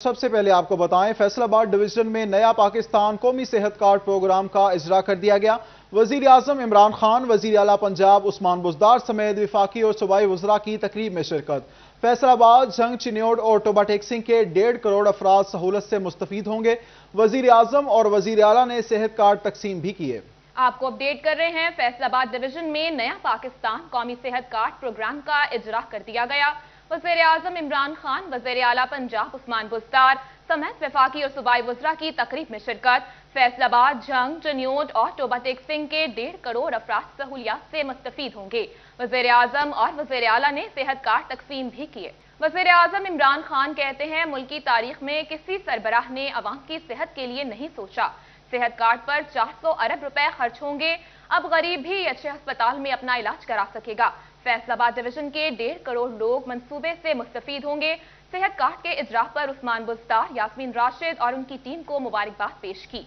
سب سے پہلے آپ کو بتائیں فیصل آباد ڈویژن میں نیا پاکستان قومی صحت کارڈ پروگرام کا اجرا کر دیا گیا۔ وزیر اعظم عمران خان، وزیر اعلیٰ پنجاب عثمان بزدار سمیت وفاقی اور صوبائی وزراء کی تقریب میں شرکت۔ فیصل آباد، جھنگ، چنیوٹ اور ٹوبہ ٹیکسنگ کے 1.5 کروڑ افراد سہولت سے مستفید ہوں گے۔ وزیر اعظم اور وزیر اعلیٰ نے صحت کارڈ تقسیم بھی کیے۔ آپ کو اپڈیٹ کر رہے ہیں، فیصل آباد ڈویژن میں نیا پاکستان قومی صحت کارڈ پروگرام کا اجرا کر دیا گیا۔ وزیر اعظم عمران خان، وزیر اعلیٰ پنجاب عثمان بزدار سمیت وفاقی اور صوبائی وزراء کی تقریب میں شرکت۔ فیصل آباد، جھنگ، چنیوٹ اور ٹوبہ ٹیکسنگ کے 1.5 کروڑ افراد سہولیات سے مستفید ہوں گے۔ وزیر اعظم اور وزیر اعلیٰ نے صحت کارڈ تقسیم بھی کیے۔ وزیر اعظم عمران خان کہتے ہیں، ملکی تاریخ میں کسی سربراہ نے عوام کی صحت کے لیے نہیں سوچا۔ صحت کارڈ پر 400 ارب روپے خرچ ہوں گے۔ اب غریب بھی اچھے ہسپتال میں اپنا علاج کرا سکے گا۔ فیصل آباد ڈویژن کے 1.5 کروڑ لوگ منصوبے سے مستفید ہوں گے۔ صحت کارڈ کے اجرا پر عثمان بزدار، یاسمین راشد اور ان کی ٹیم کو مبارکباد پیش کی۔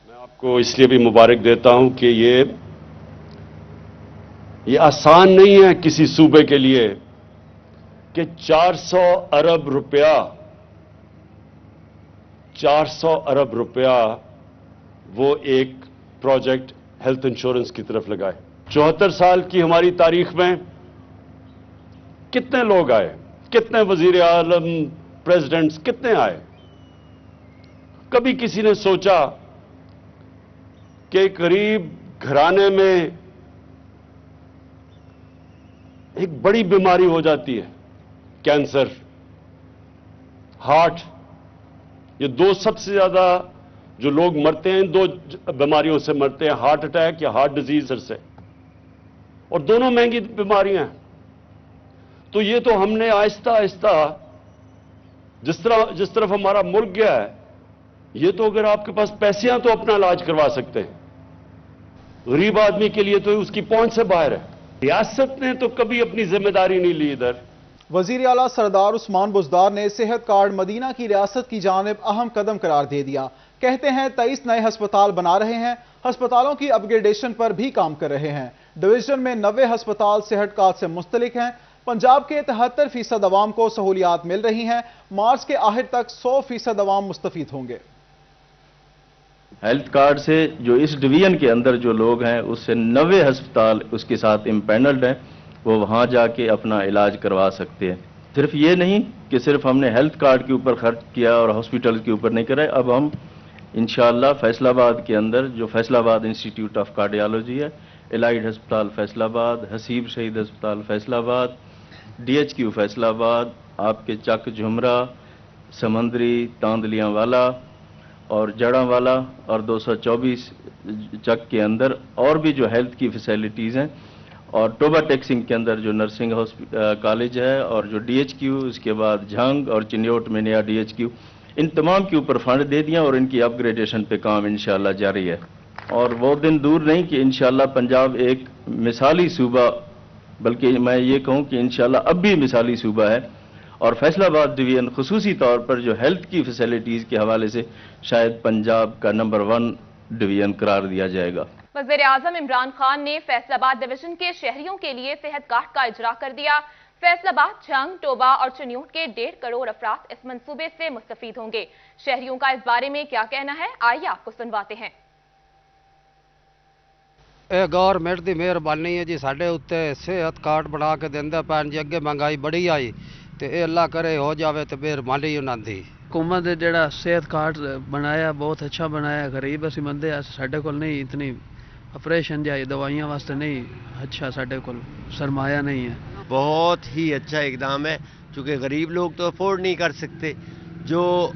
میں آپ کو اس لیے بھی مبارک دیتا ہوں کہ یہ آسان نہیں ہے کسی صوبے کے لیے کہ 400 ارب روپیہ وہ ایک پروجیکٹ ہیلتھ انشورنس کی طرف لگائے۔ 74 سال کی ہماری تاریخ میں کتنے لوگ آئے، کتنے وزیر اعظم، پریزیڈنٹس کتنے آئے۔ کبھی کسی نے سوچا کہ ایک غریب گھرانے میں ایک بڑی بیماری ہو جاتی ہے، کینسر، ہارٹ، یہ دو سب سے زیادہ جو لوگ مرتے ہیں، دو بیماریوں سے مرتے ہیں، ہارٹ اٹیک یا ہارٹ ڈیزیز سے، اور دونوں مہنگی بیماریاں ہیں۔ تو یہ تو ہم نے آہستہ آہستہ جس طرف ہمارا ملک گیا ہے، یہ تو اگر آپ کے پاس پیسے ہیں تو اپنا علاج کروا سکتے ہیں، غریب آدمی کے لیے تو اس کی پہنچ سے باہر ہے۔ ریاست نے تو کبھی اپنی ذمہ داری نہیں لی ادھر۔ وزیر اعلیٰ سردار عثمان بزدار نے صحت کارڈ مدینہ کی ریاست کی جانب اہم قدم قرار دے دیا۔ کہتے ہیں 23 نئے ہسپتال بنا رہے ہیں، ہسپتالوں کی اپ گریڈیشن پر بھی کام کر رہے ہیں۔ ڈویژن میں 90 ہسپتال صحت کارڈ سے منسلک ہیں۔ پنجاب کے 73% عوام کو سہولیات مل رہی ہیں۔ مارچ کے آخر تک 100% عوام مستفید ہوں گے۔ ہیلتھ کارڈ سے جو اس ڈویژن کے اندر جو لوگ ہیں، اس سے 90 ہسپتال اس کے ساتھ امپینلڈ ہیں، وہ وہاں جا کے اپنا علاج کروا سکتے ہیں۔ صرف یہ نہیں کہ صرف ہم نے ہیلتھ کارڈ کے اوپر خرچ کیا اور ہاسپٹل کے اوپر نہیں کرے، اب ہم انشاءاللہ فیصل آباد کے اندر جو فیصل آباد انسٹیٹیوٹ آف کارڈیالوجی ہے، الائیڈ ہسپتال فیصل آباد، حسیب شہید ہسپتال فیصل آباد، DHQ فیصل آباد، آپ کے چک جھمرا، سمندری، تاندلیاں والا اور جڑاں والا اور 224 چک کے اندر اور بھی جو ہیلتھ کی فیسلٹیز ہیں، اور ٹوبہ ٹیکسنگ کے اندر جو نرسنگ کالج ہے، اور جو DHQ، اس کے بعد جھنگ اور چنیوٹ میں نیا DHQ، ان تمام کے اوپر فنڈ دے دیا اور ان کی اپ گریڈیشن پہ کام انشاءاللہ جاری ہے۔ اور وہ دن دور نہیں کہ انشاءاللہ پنجاب ایک مثالی صوبہ، بلکہ میں یہ کہوں کہ انشاءاللہ اب بھی مثالی صوبہ ہے، اور فیصل آباد ڈویژن خصوصی طور پر جو ہیلتھ کی فیسلٹیز کے حوالے سے شاید پنجاب کا نمبر 1 ڈویژن قرار دیا جائے گا۔ وزیر اعظم عمران خان نے فیصل آباد ڈویژن کے شہریوں کے لیے صحت کارڈ کا اجرا کر دیا۔ فیصل آباد، جھنگ، ٹوبہ اور چنیوٹ کے 1.5 کروڑ افراد اس منصوبے سے مستفید ہوں گے۔ شہریوں کا اس بارے میں کیا کہنا ہے، آئیے آپ کو سنواتے ہیں۔ گورنمنٹ دی مہربانی ہے جی، ساڈے اتنے صحت کارڈ بنا کے دیندا پین جی، اگے مہنگائی بڑی آئی تے اے اللہ کرے ہو جاوے تے مہربانی انہاں دی۔ حکومت نے جڑا صحت کارڈ بنایا بہت اچھا بنایا، غریب اسی بندے ساڈے کول نہیں اتنی آپریشن جائی دوائیاں واسطے نہیں، اچھا ساڈے کول سرمایہ نہیں ہے۔ بہت ہی اچھا اقدام ہے، چونکہ غریب لوگ تو افورڈ نہیں کر سکتے۔ جو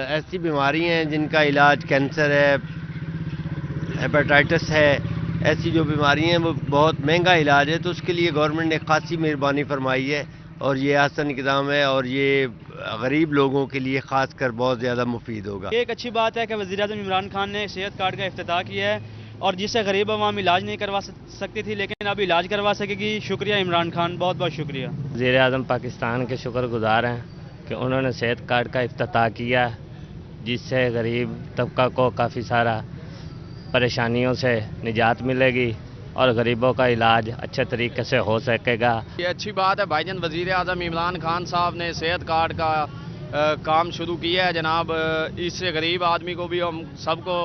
ایسی بیماریاں ہیں جن کا علاج کینسر ہے، ہیپاٹائٹس ہے، ایسی جو بیماریاں ہیں وہ بہت مہنگا علاج ہے، تو اس کے لیے گورنمنٹ نے خاصی مہربانی فرمائی ہے، اور یہ آسان اقدام ہے، اور یہ غریب لوگوں کے لیے خاص کر بہت زیادہ مفید ہوگا۔ یہ ایک اچھی بات ہے کہ وزیر اعظم عمران خان نے صحت کارڈ کا افتتاح کیا ہے، اور جس سے غریب عوام علاج نہیں کروا سکتی تھی لیکن اب علاج کروا سکے گی۔ شکریہ عمران خان، بہت بہت شکریہ۔ وزیر اعظم پاکستان کے شکر گزار ہیں کہ انہوں نے صحت کارڈ کا افتتاح کیا، جس سے غریب طبقہ کو کافی سارا پریشانیوں سے نجات ملے گی، और गरीबों का इलाज अच्छे तरीके से हो सकेगा। ये अच्छी बात है भाईजान, वज़ीर आज़म इमरान खान साहब ने सेहत कार्ड का काम शुरू किया है जनाब। इससे गरीब आदमी को भी हम सबको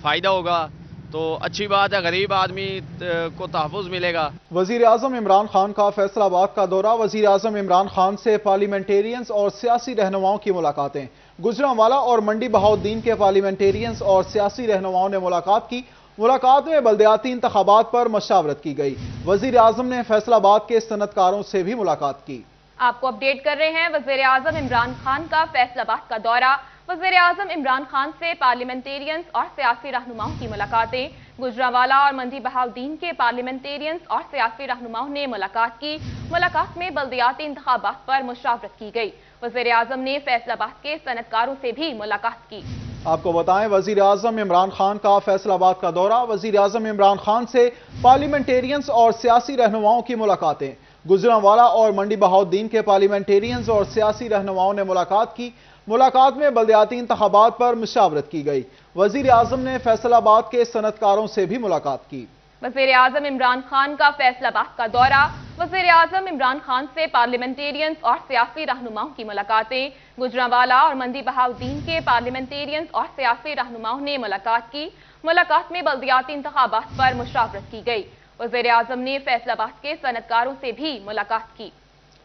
फ़ायदा होगा, तो अच्छी बात है, गरीब आदमी को तहफ़्फ़ुज़ मिलेगा। वज़ीर आज़म इमरान खान का फैसलाबाद का दौरा। वज़ीर आज़म इमरान खान से पार्लियामेंटेरियंस और सियासी रहनुमाओं की मुलाकातें। गुजरांवाला और मंडी बहाउद्दीन के पार्लियामेंटेरियंस और सियासी रहनुमाओं ने मुलाकात की। मुलाकात में बल्दियाती इंतखाबात पर मशावरत की गई। वज़ीर आज़म ने फैसलाबाद के सनतकारों से भी मुलाकात की। आपको अपडेट कर रहे हैं वज़ीर आज़म इमरान खान का फैसलाबाद का दौरा। वज़ीर आज़म इमरान खान से पार्लियामेंटेरियंस और सियासी रहनुमाओं की मुलाकातें। गुजरांवाला और मंडी बहाउद्दीन के पार्लियामेंटेरियंस और सियासी रहनुमाओं ने मुलाकात की। मुलाकात में बल्दियाती इंतखाबात पर मुशावरत की गई। वज़ीर आज़म ने फैसलाबाद के सनतकारों से भी मुलाकात की। आपको बताएं, वज़ीर आज़म इमरान खान का फैसलाबाद का दौरा। वज़ीर आज़म इमरान खान से पार्लियामेंटेरियंस और सियासी रहनुमाओं की मुलाकातें। गुजरांवाला और मंडी बहाउद्दीन के पार्लियामेंटेरियंस और सियासी रहनुमाओं ने मुलाकात की। मुलाकात में बल्दियाती इंतखाबात पर मुशावरत की गई। वज़ीर आज़म ने फैसलाबाद के सनतकारों से भी मुलाकात की। वज़ीर आज़म इमरान खान का फैसलाबाद का दौरा। वज़ीर आज़म इमरान खान से पार्लियामेंटेरियंस और सियासी रहनुमाओं की मुलाकातें। गुजरांवाला और मंडी बहाउद्दीन के पार्लियामेंटेरियंस और सियासी रहनुमाओं ने मुलाकात की। मुलाकात में बल्दियाती इंतखाबात पर मुशावरत की गई। वज़ीर आज़म ने फैसलाबाद के सनतकारों से भी मुलाकात की।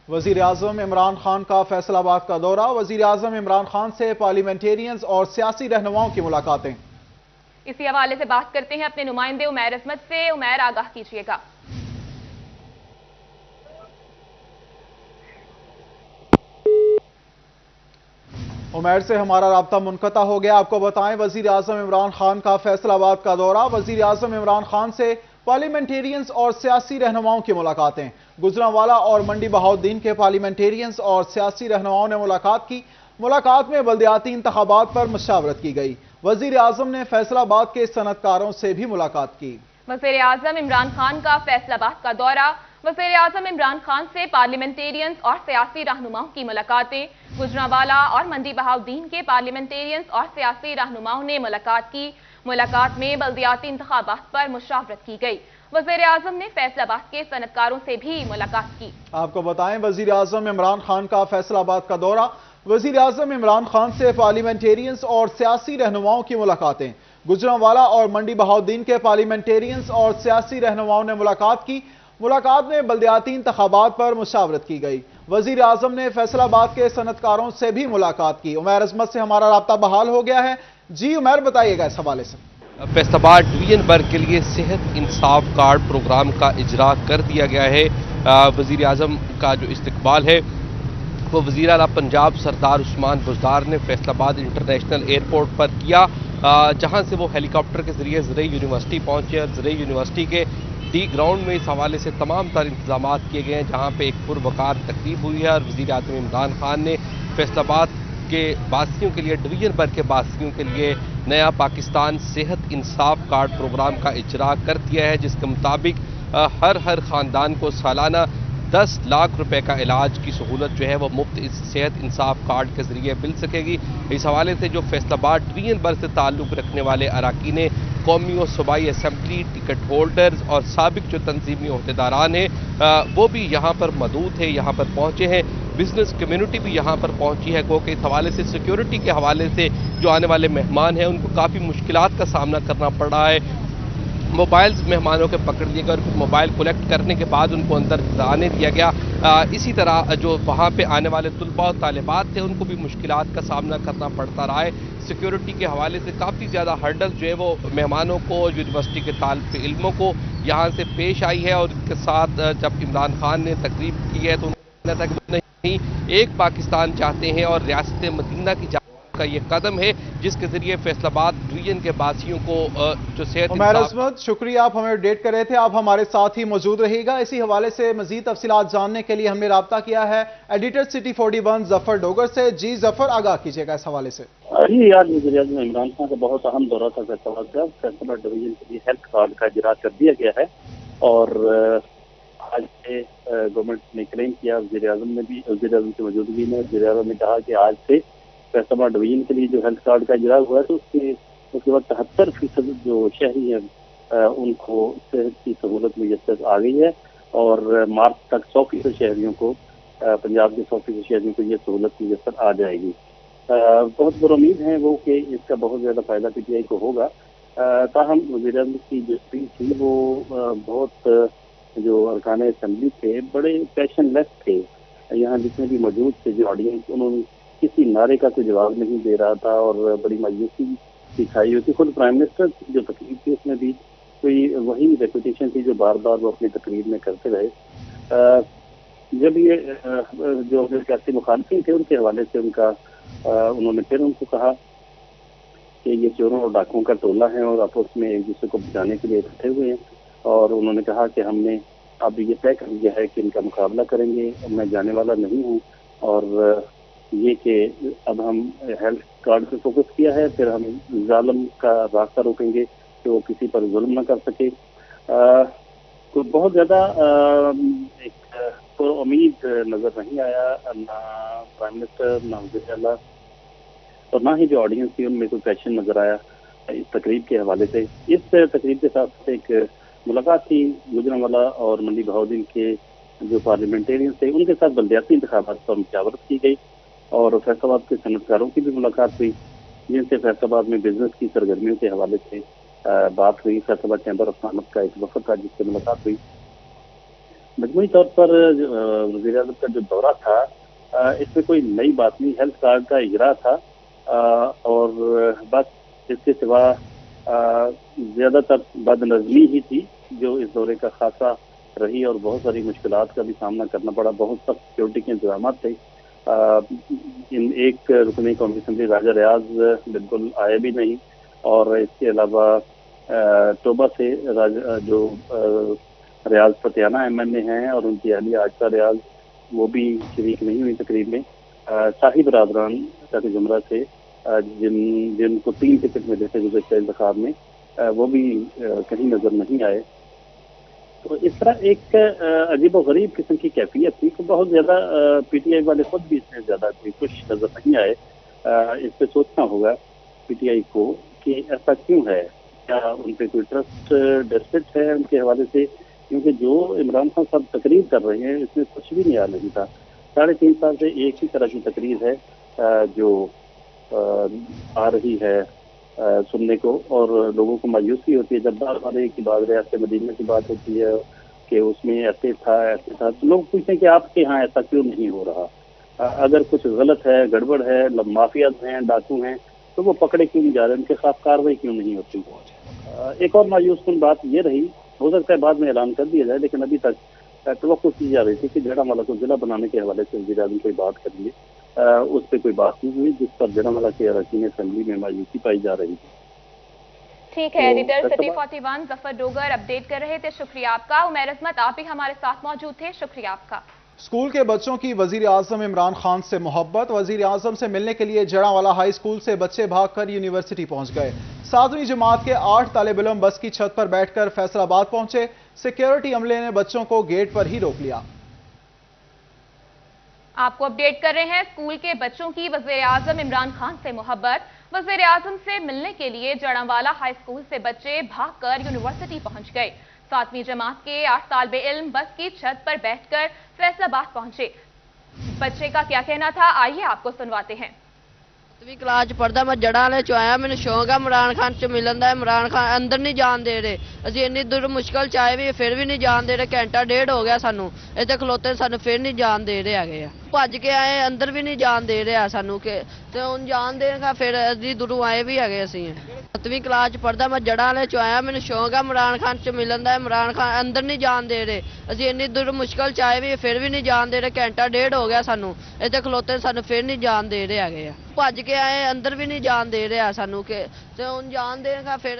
वज़ीर आज़म इमरान खान का फैसलाबाद का दौरा। वज़ीर आज़म इमरान खान से पार्लियामेंटेरियंस और सियासी रहनुमाओं की मुलाकातें। इसी हवाले से बात करते हैं अपने नुमाइंदे उमैर अजमत से। उमैर, आगाह कीजिएगा। उमैर से हमारा राब्ता मुनक़ता हो गया। आपको बताएं, वज़ीर आज़म इमरान खान का फैसलाबाद का दौरा। वज़ीर आज़म इमरान खान से पार्लियामेंटेरियंस और सियासी रहनुमाओं की मुलाकातें। गुजरांवाला और मंडी बहाउद्दीन के पार्लियामेंटेरियंस और सियासी रहनुमाओं ने मुलाकात की। मुलाकात में बल्दियाती इंतखाबात पर मशावरत की गई। वज़ीर आज़म ने फैसलाबाद के सनतकारों से भी मुलाकात की। वज़ीर आज़म इमरान खान का फैसलाबाद का दौरा। वज़ीर आज़म इमरान खान से पार्लियामेंटेरियंस और सियासी रहनुमाओं की मुलाकातें। गुजरांवाला और मंडी बहाउद्दीन के पार्लियामेंटेरियंस और सियासी रहनुमाओं ने मुलाकात की। मुलाकात में बल्दियाती इंतखाबात पर मुशावरत की गई। वज़ीर आज़म ने फैसलाबाद के सनतकारों से भी मुलाकात की। आपको बताएं, वज़ीर आज़म इमरान खान का फैसलाबाद का दौरा। वज़ीर आज़म इमरान खान से पार्लियामेंटेरियंस और सियासी रहनुमाओं की मुलाकातें। गुजरांवाला और मंडी बहाउद्दीन के पार्लियामेंटेरियंस और सियासी रहनुमाओं ने मुलाकात की। मुलाकात में बल्दियाती इंतखाबात पर मुशावरत की गई। वज़ीर आज़म ने फैसलाबाद के सनतकारों से भी मुलाकात की। उमैर अजमत से हमारा राब्ता बहाल हो गया है। जी उमैर, बताइएगा इस हवाले से। फैसलाबाद डिवीजन भर के लिए सेहत इंसाफ कार्ड प्रोग्राम का इजरा कर दिया गया है। वज़ीर आज़म का जो इस्तकबाल है वो वज़ीर आला पंजाब सरदार उस्मान बुज़दार ने फैसलाबाद इंटरनेशनल एयरपोर्ट पर किया, जहां से वो हेलीकॉप्टर के जरिए ज़रई यूनिवर्सिटी पहुंचे और ज़रई यूनिवर्सिटी के डी ग्राउंड में इस हवाले से तमाम तर इंतजाम किए गए हैं, जहाँ पे एक पुरवकार तकरीब हुई है और वज़ीर आज़म इमरान खान ने फैसलाबाद के वासियों के लिए, डिवीजन भर के वासियों के लिए नया पाकिस्तान सेहत इंसाफ कार्ड प्रोग्राम का इजरा कर दिया है, जिसके मुताबिक हर ख़ानदान को सालाना 10 लाख रुपए का इलाज की सहूलत जो है वो मुफ्त इस सेहत इंसाफ कार्ड के जरिए मिल सकेगी। इस हवाले से जो फैसलाबाद डिवीजन भर से ताल्लुक़ रखने वाले अराकीन कौमी और सूबाई असम्बली, टिकट होल्डर्स और साबिक जो तंजीमी अहदेदारान हैं वो भी यहाँ पर मौजूद है, यहाँ पर पहुँचे हैं। बिजनेस कम्युनिटी भी यहाँ पर पहुँची है, क्योंकि इस हवाले से सिक्योरिटी के हवाले से जो आने वाले मेहमान हैं उनको काफ़ी मुश्किलात का सामना करना पड़ रहा है। मोबाइल्स मेहमानों के पकड़ लिए गए और मोबाइल कलेक्ट करने के बाद उनको अंदर आने दिया गया। इसी तरह जो वहाँ पे आने वाले तुलबा और तालिबात थे उनको भी मुश्किलात का सामना करना पड़ता रहा है। सिक्योरिटी के हवाले से काफ़ी ज़्यादा हर्डल जो है वो मेहमानों को, यूनिवर्सिटी के तालिब इल्मों को यहाँ से पेश आई है। और इसके साथ जब इमरान खान ने तकरीब की है तो उन्होंने कहा कि नहीं, एक पाकिस्तान चाहते हैं और रियासत मदीना की का ये कदम है जिसके जरिए फैसलाबाद डिवीजन के वासियों को जो सेहत। उमैर अजमत, शुक्रिया, आप हमें अपडेट कर रहे थे। आप हमारे साथ ही मौजूद रहिएगा। इसी हवाले से मजीद तफसीलात जानने के लिए हमने राब्ता किया है एडिटर सिटी 41 जफर डोगर से। जी जफर, आगाह कीजिएगा इस हवाले से। जी, आज वज़ीर आज़म इमरान खान का बहुत अहम दौरा था फैसलाबाद का। फैसलाबाद डिवीजन के लिए हेल्थ कार्ड का इजरा कर दिया गया है और आज से गवर्नमेंट ने क्लेम किया, वज़ीर आज़म ने भी, वज़ीर आज़म की मौजूदगी में वज़ीर आज़म ने कहा कि आज से फैसलाबाद डिवीजन के लिए जो हेल्थ कार्ड का इजरा हुआ है तो उसके वक्त 73% जो शहरी हैं ان کو صحت کی سہولت میسر آ گئی ہے اور مارچ تک 100% شہریوں کو پنجاب کے 100% شہریوں کو یہ سہولت میسر آ جائے گی۔ بہت پر امید ہیں وہ کہ اس کا بہت زیادہ فائدہ پی ٹی آئی کو ہوگا۔ تاہم وزیر اعظم کی جو اسپیچ تھی وہ بہت جو ارکان اسمبلی تھے بڑے پیشن لیس تھے، یہاں جتنے بھی موجود تھے جو آڈینس، انہوں نے کسی نعرے کا کوئی جواب نہیں دے رہا تھا اور بڑی مایوسی دکھائی ہوئی تھی۔ خود پرائم منسٹر جو تقریر تھی اس میں بھی کوئی وہی ریپوٹیشن تھی جو بار بار وہ اپنی تقریر میں کرتے رہے۔ جب یہ جو سیاسی مخالفین تھے ان کے حوالے سے انہوں نے پھر ان کو کہا کہ یہ چوروں اور ڈاکوؤں کا ٹولہ ہے اور آپس میں ایک دوسرے کو بچانے کے لیے اکٹھے ہوئے ہیں، اور انہوں نے کہا کہ ہم نے اب یہ طے کر لیا ہے کہ ان کا مقابلہ کریں گے، میں جانے والا نہیں ہوں، اور یہ کہ اب ہم ہیلتھ کارڈ پہ فوکس کیا ہے، پھر ہم ظالم کا راستہ روکیں گے کہ وہ کسی پر ظلم نہ کر سکے۔ تو بہت زیادہ ایک امید نظر نہیں آیا، نہ پرائم منسٹر، نہ وزیر اعلیٰ اور نہ ہی جو آڈینس تھی ان میں کوئی پیشن نظر آیا اس تقریب کے حوالے سے۔ اس تقریب کے ساتھ ساتھ ایک ملاقات تھی گوجرانوالا اور منڈی بہاؤدین کے جو پارلیمنٹیرین تھے ان کے ساتھ بلدیاتی انتخابات پر مشاورت کی گئی، اور فیصل آباد کے صنعتکاروں کی بھی ملاقات ہوئی جن سے فیصل آباد میں بزنس کی سرگرمیوں کے حوالے سے بات ہوئی۔ فیصل آباد چیمبر آف کامرس کا ایک وفد تھا جس سے ملاقات ہوئی۔ مجموعی طور پر وزیر اعظم کا جو دورہ تھا اس میں کوئی نئی بات نہیں، ہیلتھ کارڈ کا اجرا تھا اور بس اس کے سوا زیادہ تر بد نظمی ہی تھی جو اس دورے کا خاصہ رہی، اور بہت ساری مشکلات کا بھی سامنا کرنا پڑا، بہت سخت سیکورٹی کے انتظامات تھے۔ ایک رکن قومی اسمبلی راجہ ریاض بالکل آئے بھی نہیں، اور اس کے علاوہ توبہ سے جو ریاض فتیانہ ایم این اے ہیں اور ان کی اہلیہ عائشہ ریاض وہ بھی شریک نہیں ہوئی تقریب میں۔ شاہی برادران کا زمرہ سے جن کو 3 ٹکٹ ملے تھے گزشتہ انتخاب میں وہ بھی کہیں نظر نہیں آئے۔ تو اس طرح ایک عجیب و غریب قسم کی کیفیت تھی کہ بہت زیادہ پی ٹی آئی والے خود بھی اس میں زیادہ کوئی خوش نظر نہیں آئے۔ اس پہ سوچنا ہوگا پی ٹی آئی کو کہ ایسا کیوں ہے، کیا ان پہ کوئی ٹرسٹ ڈیفیسٹ ہے ان کے حوالے سے، کیونکہ جو عمران خان صاحب تقریر کر رہے ہیں اس میں کچھ بھی نہیں آ رہی تھا۔ 3.5 سال سے ایک ہی طرح کی تقریر ہے جو آ رہی ہے سننے کو، اور لوگوں کو مایوسی ہوتی ہے جب بار بار ایک ہی بات ریاست مدینہ کی بات ہوتی ہے کہ اس میں ایسے تھا تو لوگ پوچھتے ہیں کہ آپ کے ہاں ایسا کیوں نہیں ہو رہا، اگر کچھ غلط ہے، گڑبڑ ہے، مافیاز ہیں، ڈاکو ہیں، تو وہ پکڑے کیوں نہیں جا رہے، ان کے خلاف کارروائی کیوں نہیں ہوتی۔ ایک اور مایوس کن بات یہ رہی، ہو سکتا ہے بعد میں اعلان کر دیا جائے، لیکن ابھی تک توقع کی جا رہی تھی کہ جڑامالہ کو ضلع بنانے کے حوالے سے وزیر اعظم کوئی بات کریں گے، اس پہ کوئی بات نہیں ہوئی، جس پر جڑامالہ کے اراکین اسمبلی میں مایوسی پائی جا رہی تھی۔ ٹھیک ہے، ایڈیٹر سٹی 41 ظفر ڈوگر اپڈیٹ کر رہے تھے، شکریہ آپ کا۔ عمیر عظمت آپ بھی ہمارے ساتھ موجود تھے، شکریہ آپ کا۔ اسکول کے بچوں کی وزیر اعظم عمران خان سے محبت، وزیر اعظم سے ملنے کے لیے جڑامالہ ہائی اسکول سے بچے بھاگ کر یونیورسٹی پہنچ گئے۔ 7ویں جماعت کے 8 طالب علم بس کی چھت پر بیٹھ کر فیصل آباد پہنچے، سیکیورٹی عملے نے بچوں کو گیٹ پر ہی روک لیا۔ آپ کو اپڈیٹ کر رہے ہیں، اسکول کے بچوں کی وزیر اعظم عمران خان سے محبت، وزیر اعظم سے ملنے کے لیے جڑامالہ ہائی اسکول سے بچے بھاگ کر یونیورسٹی پہنچ گئے۔ 7ویں جماعت کے 8 طالب علم بس کی چھت پر بیٹھ کر فیصل آباد پہنچے۔ بچے کا کیا کہنا تھا، آئیے آپ کو سنواتے ہیں۔ 7ویں کلاس پڑھتا میں جڑالے چ آیا، مجھے شوق ہے عمران خان سے ملن دا، عمران خان اندر نہیں جان دے رہے، اسی انی دور مشکل چاہے بھی پھر بھی نہیں جان دے رہے، گھنٹہ ڈیڑھ ہو گیا سانو اتنے کھلوتے، سانو پھر نہیں جان دے رہے ہے، بھج کے آئے اندر بھی نہیں جان دے رہے سانو، کہ ہوں جان دے گا پھر ادی دوروں آئے بھی ہے اسی۔ 7ویں کلاس پڑھتا میں جڑالے چ آیا، مجھے شوق ہے عمران خان سے ملن دا، عمران خان اندر نہیں جان دے رہے، اسی انی دور مشکل چاہے بھی پھر بھی نہیں جان دے رہے، گھنٹہ ڈیڑھ ہو گیا سانو اتنے کھلوتے، سانو پھر نہیں جان دے رہے ہے، بھج کے آئے اندر بھی نہیں جان دے رہے سانو، کہ ہوں جان دے گا پھر۔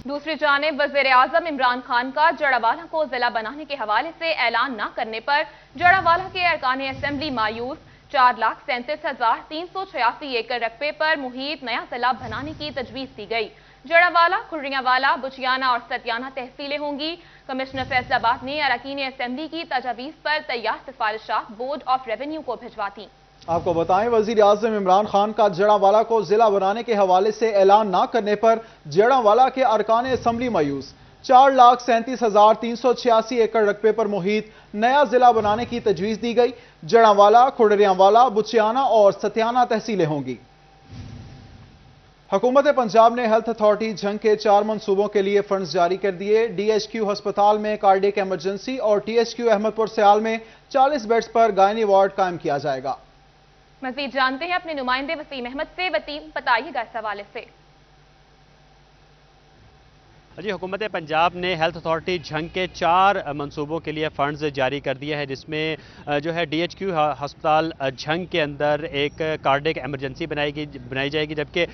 دوسری جانب وزیر اعظم عمران خان کا جڑاوالہ کو ضلع بنانے کے حوالے سے اعلان نہ کرنے پر جڑاوالہ کے ارکان اسمبلی مایوس، 4,37,386 ایکڑ رقبے پر محیط نیا ضلع بنانے کی تجویز دی گئی۔ جڑاوالہ، کھرڑیاں والا، بچیانہ اور ستیانہ تحصیلیں ہوں گی۔ کمشنر فیصل آباد نے اراکین اسمبلی کی تجاویز پر تیار سفارشات بورڈ آف ریونیو کو بھجوا دیں۔ आपको बताएं, वजीर आजम इमरान खान का जड़ांवाला को जिला बनाने के हवाले से ऐलान न करने पर जड़ांवाला के अरकान असम्बली मायूस। 4,37,386 एकड़ रकबे पर मुहित नया जिला बनाने की तजवीज दी गई। जड़ांवाला, खुडरियांवाला, बुचियाना और सतियाना तहसीलें होंगी। हुकूमत पंजाब ने हेल्थ अथॉरिटी झंग के 4 मंसूबों के लिए फंड्स जारी कर दिए। DHQ अस्पताल में कार्डियक इमरजेंसी और THQ अहमदपुर सियाल में 40 बेड्स पर गायनी वार्ड कायम किया जाएगा। मज़ीद जानते हैं अपने नुमाइंदे वसीम अहमद से। वसीम, बताइएगा इस हवाले से। जी, हुकूमत पंजाब ने हेल्थ अथॉरिटी झंग के 4 मंसूबों के लिए फ़ंड्स जारी कर दिया है, जिसमें जो है DHQ हस्पताल झंग के अंदर एक कार्डियक एमरजेंसी बनाई जाएगी, जबकि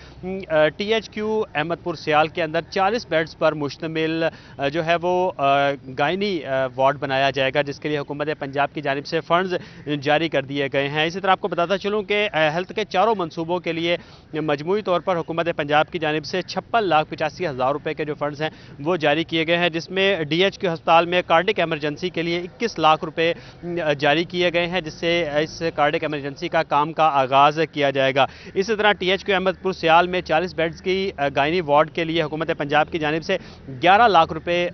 THQ अहमदपुर सियाल के अंदर 40 बेड्स पर मुश्तमिल जो है वो गायनी वार्ड बनाया जाएगा, जिसके लिए हुकूमत पंजाब की जानिब से फ़ंड्स जारी कर दिए गए हैं। इसी तरह आपको बताता चलूँ कि हेल्थ के 4 मंसूबों के लिए मजमूई तौर पर हुकूमत पंजाब की जानिब से 56,85,000 रुपये के जो फ़ंड्स हैं वो जारी किए गए हैं, जिसमें DHQ अस्पताल में कार्डिक एमरजेंसी के लिए 21 लाख रुपए जारी किए गए हैं, जिससे इस कार्डिक एमरजेंसी का काम का आगाज़ किया जाएगा। इसी तरह THQ अहमदपुर सियाल में 40 बेड्स की गायनी वार्ड के लिए हुकूमत पंजाब की जानिब से 11 लाख रुपए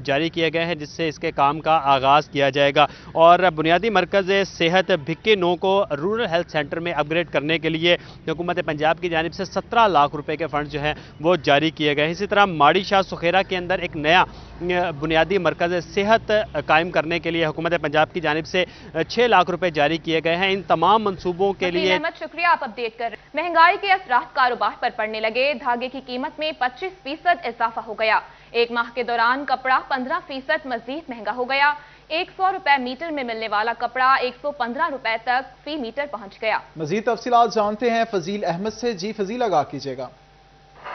जारी किए गए हैं, जिससे इसके काम का आगाज़ किया जाएगा। और बुनियादी मरकज़ सेहत भिक्के 9 को रूरल हेल्थ सेंटर में अपग्रेड करने के लिए हुकूमत पंजाब की जानिब से 17 लाख रुपए के फ़ंड जो हैं वो जारी किए गए हैं। इसी तरह माड़ी शाह सुखेरा के अंदर एक नया बुनियादी मरकज़ सेहत कायम करने के लिए हुकूमत पंजाब की जानिब से 6 लाख रुपए जारी किए गए हैं। इन तमाम मंसूबों के लिए शुक्रिया, आप अपडेट कर रहे हैं। महंगाई के असरात कारोबार पर पड़ने लगे। धागे की कीमत में 25% इजाफा हो गया। एक माह के दौरान कपड़ा 15% मजीद महंगा हो गया। 100 रुपए मीटर में मिलने वाला कपड़ा 115 रुपए तक फी मीटर पहुंच गया। मजीद तफसीलात जानते हैं फजील अहमद से। जी फजील, आगाह कीजिएगा।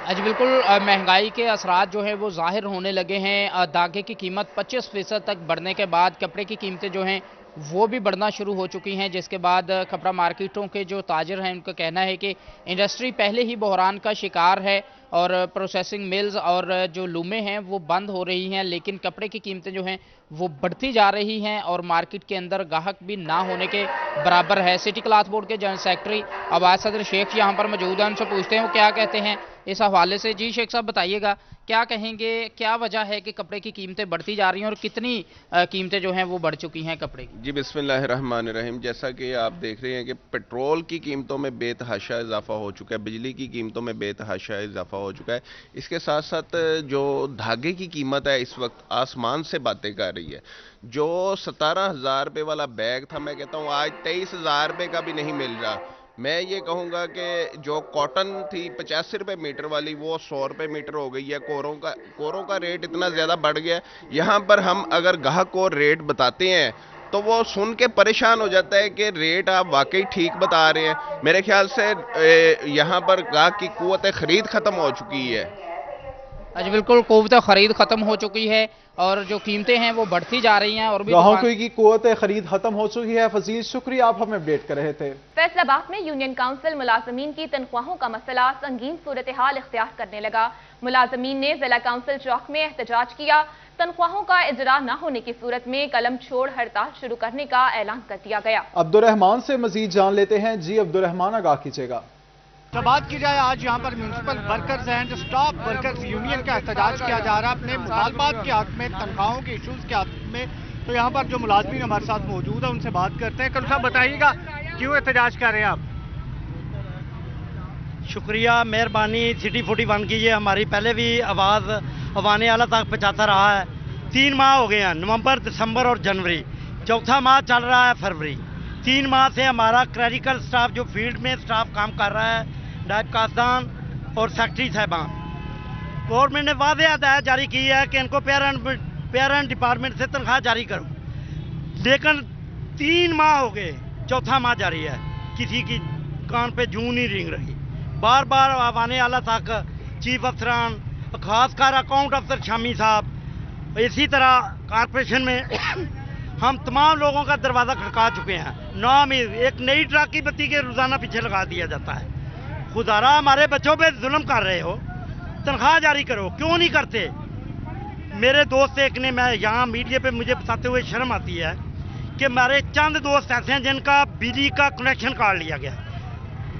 जी बिल्कुल, महंगाई के असरात जो है वो ज़ाहिर होने लगे हैं। धागे की कीमत 25% तक बढ़ने के बाद कपड़े की कीमतें जो हैं वो भी बढ़ना शुरू हो चुकी हैं, जिसके बाद कपड़ा मार्केटों के जो ताजर हैं उनका कहना है कि इंडस्ट्री पहले ही बहरान का शिकार है और प्रोसेसिंग मिल्स और जो लूमें हैं वो बंद हो रही हैं, लेकिन कपड़े की कीमतें जो हैं वो बढ़ती जा रही हैं और मार्केट के अंदर गाहक भी ना होने के बराबर है। सिटी क्लॉथ बोर्ड के जनरल सेक्रेटरी अब्बास सदर शेख यहाँ पर मौजूद हैं, उनसे पूछते हैं वो क्या कहते हैं इस हवाले से। जी शेख साहब, बताइएगा क्या कहेंगे, क्या वजह है कि कपड़े की कीमतें बढ़ती जा रही हैं और कितनी कीमतें जो हैं वो बढ़ चुकी हैं कपड़े की? जी बिस्मिल्लाहिर्रहमानिर्रहीम, जैसा कि आप देख रहे हैं कि पेट्रोल की कीमतों में बेतहाशा इजाफा हो चुका है, बिजली की कीमतों में बेतहाशा इजाफा हो चुका है। इसके साथ साथ जो धागे की कीमत है इस वक्त आसमान से बातें कर रही है। जो 17,000 रुपये वाला बैग था, मैं कहता हूँ आज 23,000 रुपये का भी नहीं मिल रहा। मैं ये कहूँगा कि जो कॉटन थी 85 रुपये मीटर वाली वो 100 रुपये मीटर हो गई है। कोरों का रेट इतना ज़्यादा बढ़ गया है, यहाँ पर हम अगर गाहक को रेट बताते हैं तो वो सुन के परेशान हो जाता है कि रेट आप वाकई ठीक बता रहे हैं। मेरे ख्याल से यहाँ पर गाहक की कुव्वत खरीद ख़त्म हो चुकी है। जी बिल्कुल, कुव्वत खरीद ख़त्म हो चुकी है और जो कीमतें हैं वो बढ़ती जा रही हैं और भी ग्राहकों की कुव्वत खरीद खत्म हो चुकी है। फजील, शुक्रिया, आप हमें अपडेट कर रहे थे। फैसलाबाद में यूनियन काउंसिल मुलाजमीन की तनख्वाहों का मसला संगीन सूरत हाल इख्तियार करने लगा। मुलाजमीन ने जिला काउंसिल चौक में एहतजाज किया। तनख्वाहों का इजरा न होने की सूरत में कलम छोड़ हड़ताल शुरू करने का ऐलान कर दिया गया। अब्दुर्रहमान से मजीद जान लेते हैं। जी अब्दुर्रहमान, आगाह कीजिएगा। जब बात की जाए, आज यहाँ पर municipal workers and staff workers union का एहतजाज किया जा रहा है अपने मुतालबात के हक में, तनख्वाहों के इशूज़ के हक में। तो यहाँ पर जो मुलाजमीन हमारे साथ मौजूद है उनसे बात करते हैं। कल साहब, बताइएगा क्यों एहतजाज कर रहे हैं आप? शुक्रिया, मेहरबानी। सिटी 41 की ये हमारी पहले भी आवाज़ अवाने आला तक पहुँचाता रहा है। 3 माह हो गए हैं, नवंबर, दिसंबर और जनवरी। चौथा माह चल रहा है फरवरी। 3 माह से हमारा क्लरिकल स्टाफ जो फील्ड में स्टाफ काम कर रहा है, नायब कासदान और सेक्रेटरी साहबान, गवर्नमेंट ने वादे हदायत जारी की है कि इनको पेरेंट डिपार्टमेंट से तनख्वाह जारी करो, लेकिन 3 माह हो गए, चौथा माह जारी है, किसी की कान पे जूं नहीं रेंग रही। बार बार आवाने आला तक चीफ अफसरान, खासकर अकाउंट अफसर शामी साहब, इसी तरह कॉरपोरेशन में हम तमाम लोगों का दरवाज़ा खड़का चुके हैं। नाम एक नई ट्रक की बत्ती के रोज़ाना पीछे लगा दिया जाता है। खुदारा, हमारे बच्चों पे जुल्म कर रहे हो, तनख्वाह जारी करो, क्यों नहीं करते? मेरे दोस्त एक ने, मैं यहाँ मीडिया पे मुझे बताते हुए शर्म आती है कि हमारे चंद दोस्त ऐसे हैं जिनका बिजली का कनेक्शन काट लिया गया,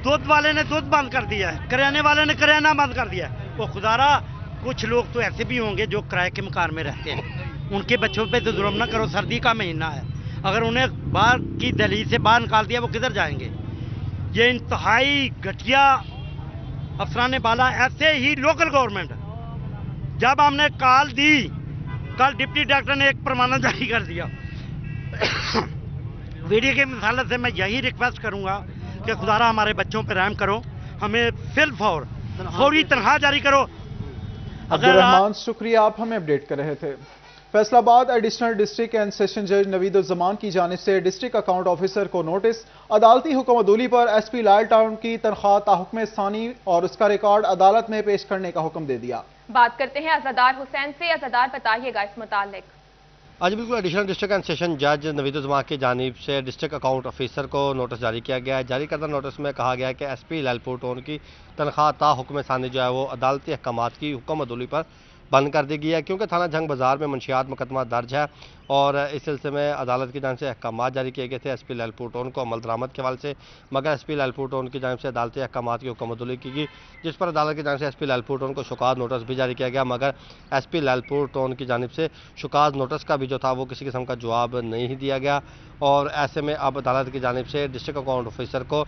दूध वाले ने दूध बंद कर दिया है, करियाने वाले ने करियाना बंद कर दिया है। वो खुदारा कुछ लोग तो ऐसे भी होंगे जो किराए के मकान में रहते हैं, उनके बच्चों पे तो जुल्म ना करो, सर्दी का महीना है, अगर उन्हें बाहर की दहलीज से बाहर निकाल दिया वो किधर जाएंगे। ये इंतहाई घटिया अफसरान बाला। ऐसे ही लोकल गवर्नमेंट, जब हमने कॉल दी, कल डिप्टी डायरेक्टर ने एक परमाना जारी कर दिया। वीडियो की मिसाल से मैं यही रिक्वेस्ट करूंगा कि खुदारा हमारे बच्चों पर रहम करो, हमें फौरी तनख्वाह जारी करो। अब्दुल रहमान, शुक्रिया, आप हमें अपडेट कर रहे थे। Faisalabad additional district and session जज नवीदुज़्ज़मान की जानिब से डिस्ट्रिक्ट अकाउंट ऑफिसर को नोटिस, अदालती हुक्म अदूली पर एसपी लाल टाउन की तनख्वाह ताहुक्म सानी और उसका रिकॉर्ड अदालत में पेश करने का हुक्म दे दिया। बात करते हैं अज़ादार हुसैन से। अज़ादार, बताइएगा इस मुतालिक। आज बिल्कुल एडिशनल डिस्ट्रिक्ट एंड सेशन जज नवीदुज़्ज़मान की जानिब से डिस्ट्रिक्ट अकाउंट ऑफिसर को नोटिस जारी किया गया है। जारी करदा नोटिस में कहा गया है कि एसपी लालपुर टाउन की तनख्वाह ता हुक्म सानी जो है वो अदालती अहकामात की हुक्म अदूली पर बंद कर दी गई है, क्योंकि थाना जंग बाजार में मंशियात मुकदमा दर्ज है और इस सिलसिले में अदालत की जानिब से अहकाम जारी किए गए थे एसपी लालपुर टाउन को अमल दरामद के हवाले से, मगर एसपी लालपुर टाउन की जानिब से अदालती अहकामात की हुक्म अदूली की गई, जिस पर अदालत की जानिब से एसपी लालपुर टाउन को शुकाज नोटिस भी जारी किया गया, मगर एसपी लालपुर टाउन की जानिब से शुकाज नोटिस का भी जो था वो किसी किस्म का जवाब नहीं दिया गया। और ऐसे में अब अदालत की जानिब से डिस्ट्रिक्ट अकाउंट ऑफिसर को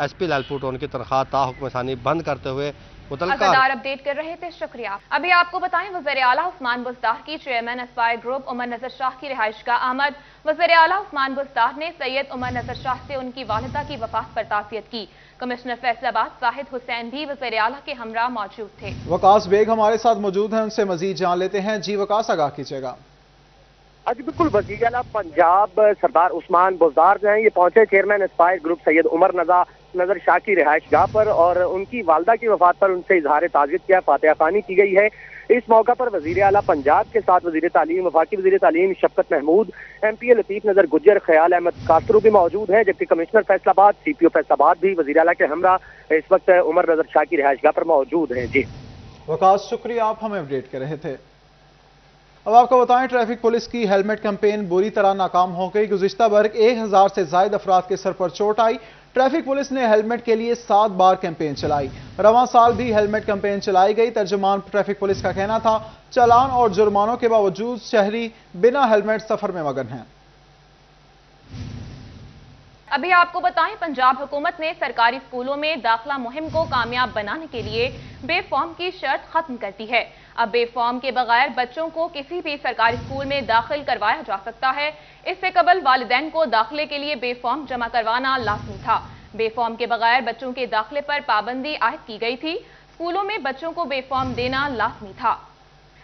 एसपी लालपुर टाउन की तनख्वाह ता हुक्म सानी बंद करते हुए अज़ादार अपडेट कर रहे थे, शुक्रिया। अभी आपको बताएं, वज़ीर आला उस्मान बुज़दार की chairman Aspire group Umar Nazar Shah की रिहाइश का आमद। वज़ीर आला उस्मान बुज़दार ने सैयद उमर नजर शाह से उनकी वालिदा की वफात पर ताज़ियत की। कमिश्नर फैसलाबाद साहिद हुसैन भी वज़ीर आला के हमरा मौजूद थे। वकास बेग हमारे साथ मौजूद हैं, उनसे मजीद जान लेते हैं। जी वकास, आगाह कीजिएगा। आज बिल्कुल वज़ीर आला पंजाब सरदार उस्मान बुज़दार जो हैं ये पहुंचे chairman Aspire group Syed Umar Nazar Shah की रिहाइश गाह पर और उनकी वालदा की वफात पर उनसे इजहार ताज़ियत किया, फातिहा ख़्वानी की गई है। इस मौका पर वज़ीर आला पंजाब के साथ वज़ीर तालीम, वफाकी वज़ीर तालीम शफकत महमूद, MP लतीफ़ नज़र गुज्जर, ख्याल अहमद कासरू भी मौजूद हैं, जबकि कमिश्नर फैसलाबाद CPO फैसलाबाद भी वज़ीर आला के हमरा इस वक्त उमर नजर शाह की रिहाइश गाह पर मौजूद हैं। जी वकास, शुक्रिया, आप हमें अपडेट कर रहे थे। अब आपको बताएं, ट्रैफिक पुलिस की हेलमेट कैंपेन बुरी तरह नाकाम हो गई। गुज़िश्ता बरक 1000 से ज्यादा अफराद के सर पर चोट आई। ट्रैफिक पुलिस ने हेलमेट के लिए 7 बार कैंपेन चलाई। रवां साल भी हेलमेट कैंपेन चलाई गई। तर्जुमान ट्रैफिक पुलिस का कहना था चालान और जुर्मानों के बावजूद शहरी बिना हेलमेट सफर में मगन हैं। अभी आपको बताएं, पंजाब हुकूमत ने सरकारी स्कूलों में दाखिला मुहिम को कामयाब बनाने के लिए बेफॉर्म की शर्त खत्म कर दी है। अब बेफॉर्म के बगैर बच्चों को किसी भी सरकारी स्कूल में दाखिल करवाया जा सकता है। इससे कबल वालिदैन को दाखिले के लिए बेफॉर्म जमा करवाना लाजमी था। बेफॉर्म के बगैर बच्चों के दाखिले पर पाबंदी आयद की गई थी। स्कूलों में बच्चों को बेफॉर्म देना लाजमी था।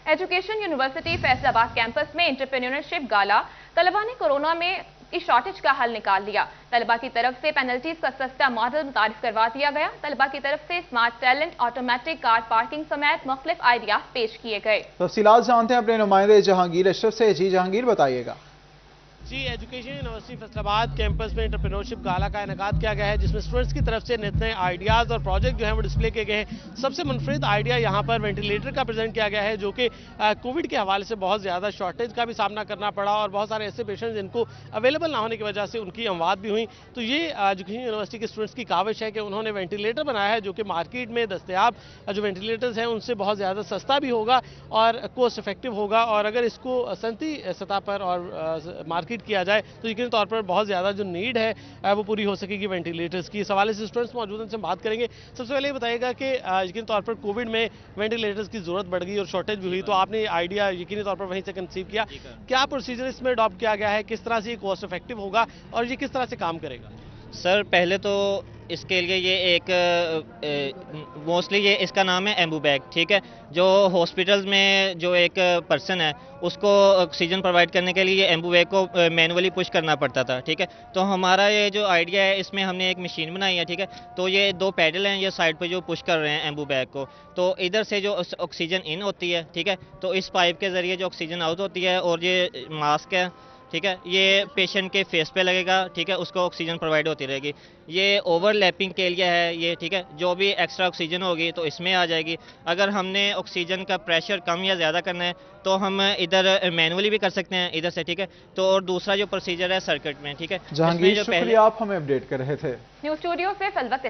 एजुकेशन यूनिवर्सिटी फैसलाबाद कैंपस में एंटरप्रेन्योरशिप गाला, तलबा ने कोरोना में की शॉर्टेज का हल निकाल लिया। तलबा की तरफ से पेनल्टीज का सस्ता मॉडल मुतारिफ करवा दिया गया। तलबा की तरफ से smart talent, automatic car parking समेत मुख्तलिफ आइडियाज पेश किए गए। तफसीलात जानते हैं अपने नुमाइंदे जहांगीर अशरफ से। जी जहांगीर, बताइएगा। जी, एजुकेशन यूनिवर्सिटी फैसलाबाद कैंपस में एंटरप्रेन्योरशिप गाला का इनेकाद किया गया है, जिसमें स्टूडेंट्स की तरफ से नए नए आइडियाज़ और प्रोजेक्ट जो है वो डिस्प्ले किए गए हैं। सबसे मुनफरिद आइडिया यहाँ पर वेंटिलेटर का प्रेजेंट किया गया है, जो कि कोविड के हवाले से बहुत ज़्यादा शॉर्टेज का भी सामना करना पड़ा और बहुत सारे ऐसे पेशेंट जिनको अवेलेबल ना होने की वजह से उनकी अमवात भी हुई। तो ये एजुकेशन यूनिवर्सिटी के स्टूडेंट्स की काविश है कि उन्होंने वेंटिलेटर बनाया है जो कि मार्केट में दस्तयाब जो वेंटिलेटर्स हैं उनसे बहुत ज़्यादा सस्ता भी होगा और कोस्ट इफेक्टिव होगा। और अगर इसको सनती सतह पर और मार्केट किया जाए तो यकीनी तौर पर बहुत ज़्यादा जो नीड है वो पूरी हो सकेगी वेंटिलेटर्स की। इस हवाले से स्टूडेंट्स मौजूद हैं, उनसे बात करेंगे। सबसे पहले ये बताइएगा कि यकीनी तौर पर कोविड में वेंटिलेटर्स की ज़रूरत बढ़ गई और शॉर्टेज भी हुई, तो आपने आइडिया यकीनी तौर पर वहीं से कंसीव किया। क्या प्रोसीजर इसमें अडॉप्ट किया गया है, किस तरह से ये कॉस्ट इफेक्टिव होगा और ये किस तरह से काम करेगा? सर, पहले तो इसके लिए ये एक मोस्टली ये इसका नाम है एम्बू बैग, ठीक है। जो हॉस्पिटल्स में जो एक पर्सन है उसको ऑक्सीजन प्रोवाइड करने के लिए ये एम्बू बैग को मैनुअली पुश करना पड़ता था, ठीक है। तो हमारा ये जो आइडिया है इसमें हमने एक मशीन बनाई है, ठीक है। तो ये 2 पैडल हैं ये साइड पे जो पुश कर रहे हैं एम्बू बैग को, तो इधर से जो ऑक्सीजन इन होती है, ठीक है। तो इस पाइप के ज़रिए जो ऑक्सीजन आउट होती है और ये मास्क है ٹھیک ہے، یہ پیشنٹ کے فیس پہ لگے گا، ٹھیک ہے، اس کو آکسیجن پرووائڈ ہوتی رہے گی. یہ اوور لیپنگ کے لیے ہے یہ، ٹھیک ہے، جو بھی ایکسٹرا آکسیجن ہوگی تو اس میں آ جائے گی. اگر ہم نے آکسیجن کا پریشر کم یا زیادہ کرنا ہے تو ہم ادھر مینولی بھی کر سکتے ہیں ادھر سے، ٹھیک ہے. تو اور دوسرا جو پروسیجر ہے سرکٹ میں، ٹھیک ہے. جہانگیر شکریہ، آپ ہمیں اپڈیٹ کر رہے تھے. نیوز اسٹوڈیو سے فی الوقت